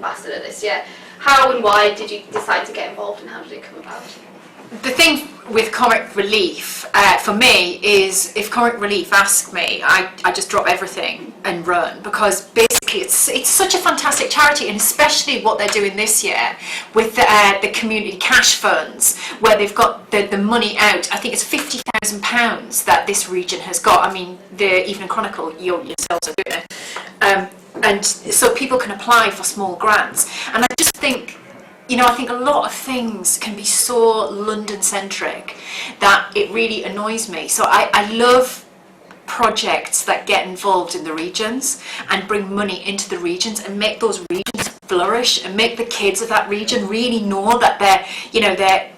ambassador this year. How and why did you decide to get involved, and how did it come about? The thing with Comic Relief for me is, if Comic Relief ask me, I just drop everything and run, because basically it's such a fantastic charity, and especially what they're doing this year with the community cash funds, where they've got the money out. I think it's £50,000 that this region has got. I mean, the Evening Chronicle, yourselves are doing it, and so people can apply for small grants. And I just think, I think a lot of things can be so London-centric that it really annoys me. So I love projects that get involved in the regions and bring money into the regions and make those regions flourish, and make the kids of that region really know that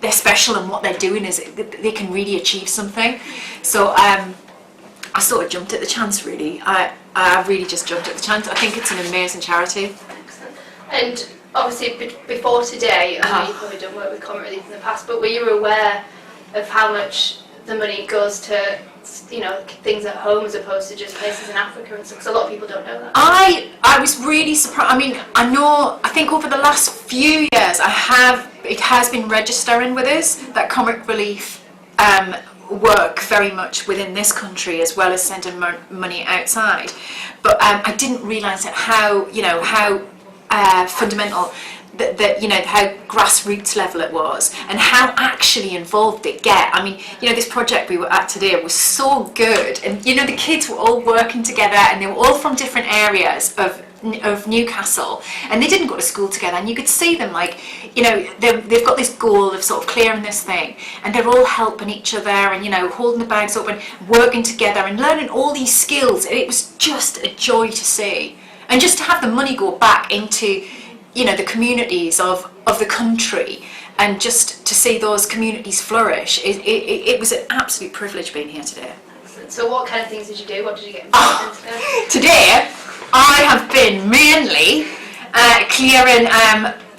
they're special, and what they're doing is they can really achieve something. So I sort of jumped at the chance, really. I really just jumped at the chance. I think it's an amazing charity. Excellent. And obviously, before today, I know you've probably done work with Comic Relief in the past, but were you aware of how much the money goes to, things at home as opposed to just places in Africa and stuff? Because a lot of people don't know that. I was really surprised. I mean, I think over the last few years, it has been registering with us that Comic Relief work very much within this country, as well as sending money outside. But I didn't realise how fundamental, how grassroots level it was, and how actually involved it get. I mean, this project we were at today was so good, and the kids were all working together, and they were all from different areas of Newcastle, and they didn't go to school together, and you could see them they've got this goal of sort of clearing this thing, and they're all helping each other, and holding the bags up and working together and learning all these skills. And it was just a joy to see. And just to have the money go back into, the communities of the country, and just to see those communities flourish, it was an absolute privilege being here today. Excellent. So what kind of things did you do? What did you get involved in today? Today, I have been mainly clearing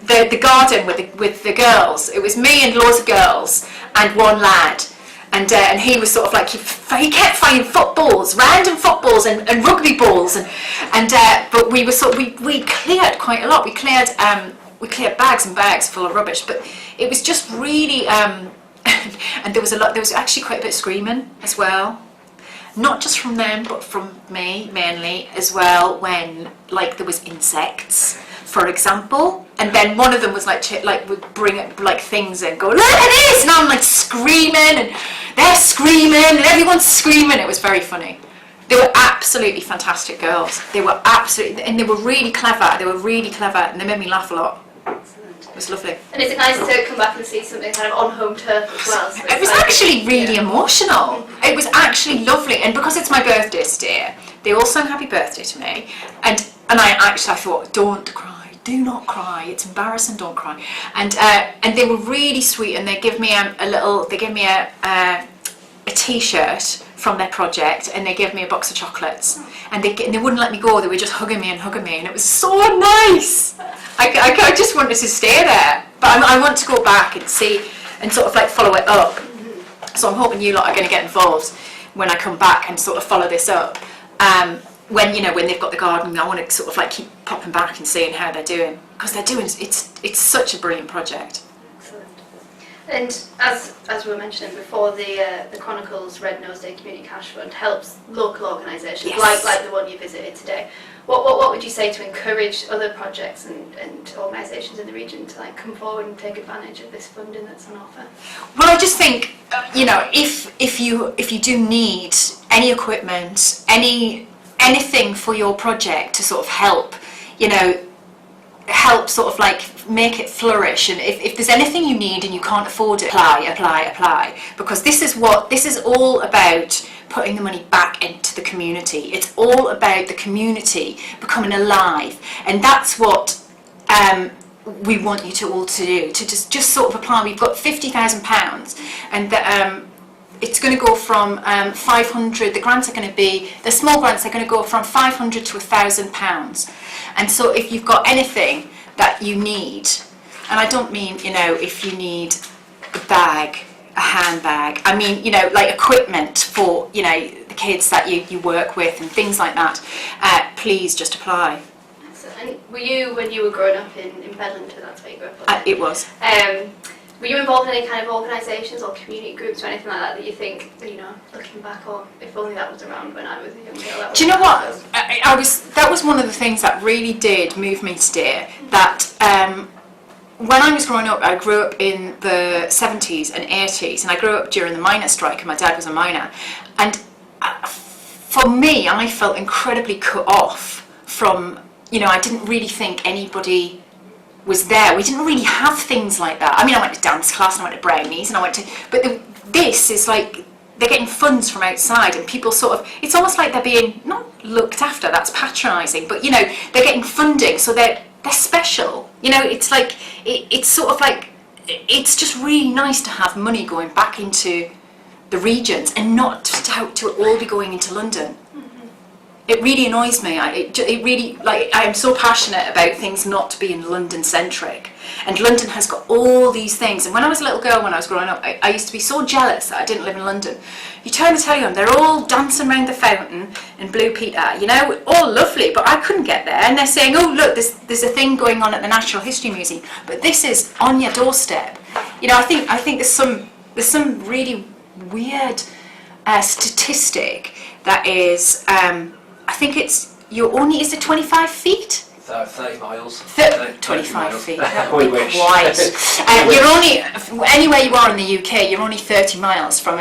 the garden with the girls. It was me and loads of girls and one lad. And he was sort of like, he kept finding footballs, random footballs and rugby balls, but we cleared quite a lot. We cleared bags and bags full of rubbish, but it was just really and there was actually quite a bit of screaming as well, not just from them but from me mainly as well, when there was insects, for example, and then one of them was would bring up things and go, look at this, and I'm screaming, and they're screaming, and everyone's screaming. It was very funny. They were absolutely fantastic girls. They were really clever. And they made me laugh a lot. It was lovely. And is it nice to come back and see something kind of on home turf as well? So it was actually really emotional. It was actually lovely, and because it's my birthday today, they all sang happy birthday to me, and I thought, don't cry. Do not cry. It's embarrassing. Don't cry. And they were really sweet, and they gave me a T-shirt from their project, and they gave me a box of chocolates, and they wouldn't let me go. They were just hugging me, and it was so nice. I just wanted to stay there, but I want to go back and see and sort of follow it up. So I'm hoping you lot are going to get involved when I come back and sort of follow this up. When they've got the garden, I want to sort of keep popping back and seeing how they're doing, because it's such a brilliant project. Excellent. And as we were mentioning before, the Chronicles Red Nose Day Community Cash Fund helps local organisations, yes, like the one you visited today. What would you say to encourage other projects and organisations in the region to come forward and take advantage of this funding that's on offer? Well, I just think if you do need any equipment, anything for your project to sort of help sort of make it flourish, and if there's anything you need and you can't afford it, apply, because this is all about putting the money back into the community. It's all about the community becoming alive, and that's what we want you to all to do, to just sort of apply. We've got £50,000, and it's going to go from 500. The small grants are going to go from 500 to £1,000. And so if you've got anything that you need, and I don't mean if you need a bag, a handbag, I mean equipment for the kids that you work with and things like that, please just apply. And were you, when you were growing up in Bedlington, that's where you grew up? It was. Were you involved in any kind of organisations or community groups or anything like that you think, looking back, or if only that was around when I was a young girl? Do you know what? That was one of the things that really did move me to Deer. That when I was growing up, I grew up in the 70s and 80s, and I grew up during the miners' strike, and my dad was a miner. And for me, I felt incredibly cut off from, I didn't really think anybody was there. We didn't really have things like that. I mean, I went to dance class and I went to Brownies and I went to, but this is like, they're getting funds from outside and people sort of, it's almost like they're being, not looked after, that's patronising, but they're getting funding, so they're special. It's like, it's sort of like, it's just really nice to have money going back into the regions and not to all be going into London. It really annoys me. It really, I am so passionate about things not being London-centric. And London has got all these things. And when I was a little girl, when I was growing up, I used to be so jealous that I didn't live in London. You turn the telly on, they're all dancing around the fountain in Blue Peter, all lovely, but I couldn't get there. And they're saying, oh, look, there's a thing going on at the Natural History Museum. But this is on your doorstep. I think there's some really weird statistic that is... I think is it 25 feet? 30 miles. 25 feet. We wish. You're only, anywhere you are in the UK, you're only 30 miles from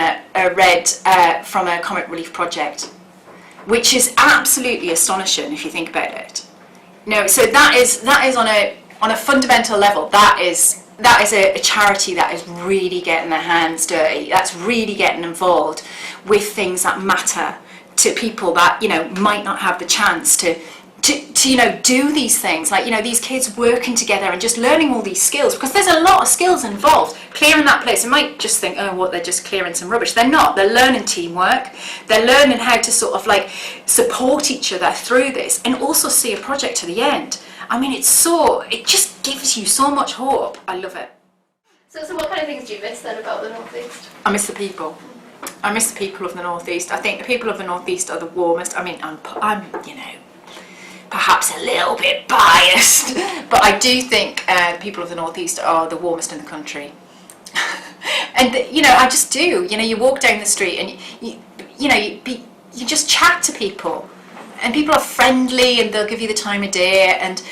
from a Comic Relief project, which is absolutely astonishing if you think about it. So that is on a fundamental level. That is a charity that is really getting their hands dirty. That's really getting involved with things that matter to people that might not have the chance to do these things, like these kids working together and just learning all these skills, because there's a lot of skills involved. Clearing that place, you might just think, oh, what, they're just clearing some rubbish. They're not. They're learning teamwork. They're learning how to sort of like support each other through this and also see a project to the end. I mean, it just gives you so much hope. I love it. So what kind of things do you miss then about the North East? I miss the people. I miss the people of the North East. I think the people of the North East are the warmest. I mean, I'm perhaps a little bit biased, but I do think the people of the North East are the warmest in the country. And I just do. You walk down the street and you just chat to people, and people are friendly and they'll give you the time of day. And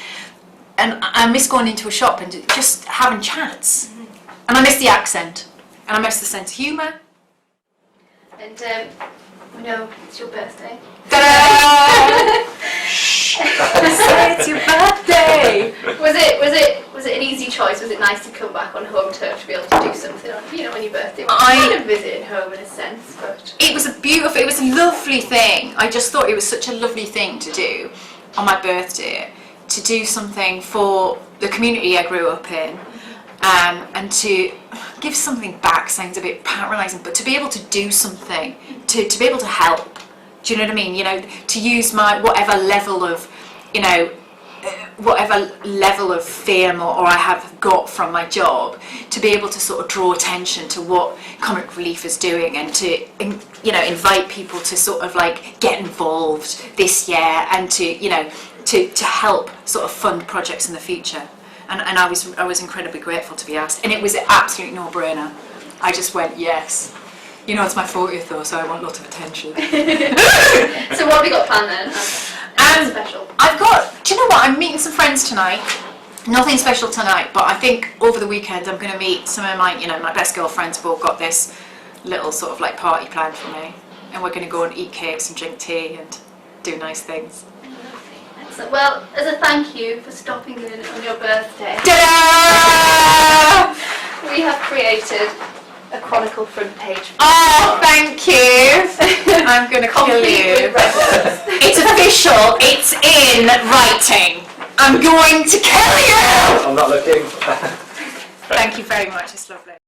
I miss going into a shop and just having chats. And I miss the accent, and I miss the sense of humour. And we know it's your birthday. Ta-da! Say it's your birthday. Was it an easy choice? Was it nice to come back on home turf to be able to do something on your birthday? Kind of visiting home in a sense, but it was a lovely thing. I just thought it was such a lovely thing to do on my birthday, to do something for the community I grew up in. And to give something back sounds a bit patronising, but to be able to do something, to be able to help, do you know what I mean? To use my whatever level of fame or I have got from my job, to be able to sort of draw attention to what Comic Relief is doing, and to invite people to sort of like get involved this year, and to help sort of fund projects in the future. And I was incredibly grateful to be asked, and it was an absolute no-brainer. I just went, yes. It's my 40th though, so I want lots of attention. So what have you got planned then? Special. Do you know what? I'm meeting some friends tonight. Nothing special tonight, but I think over the weekend I'm going to meet some of my, my best girlfriends have all got this little sort of like party planned for me, and we're going to go and eat cakes and drink tea and do nice things. Excellent. Well, as a thank you for stopping in on your birthday, ta-da! We have created a Chronicle front page. Oh, thank you. I'm going to kill you. It's official. It's in writing. I'm going to kill you. I'm not looking. Thank you very much. It's lovely.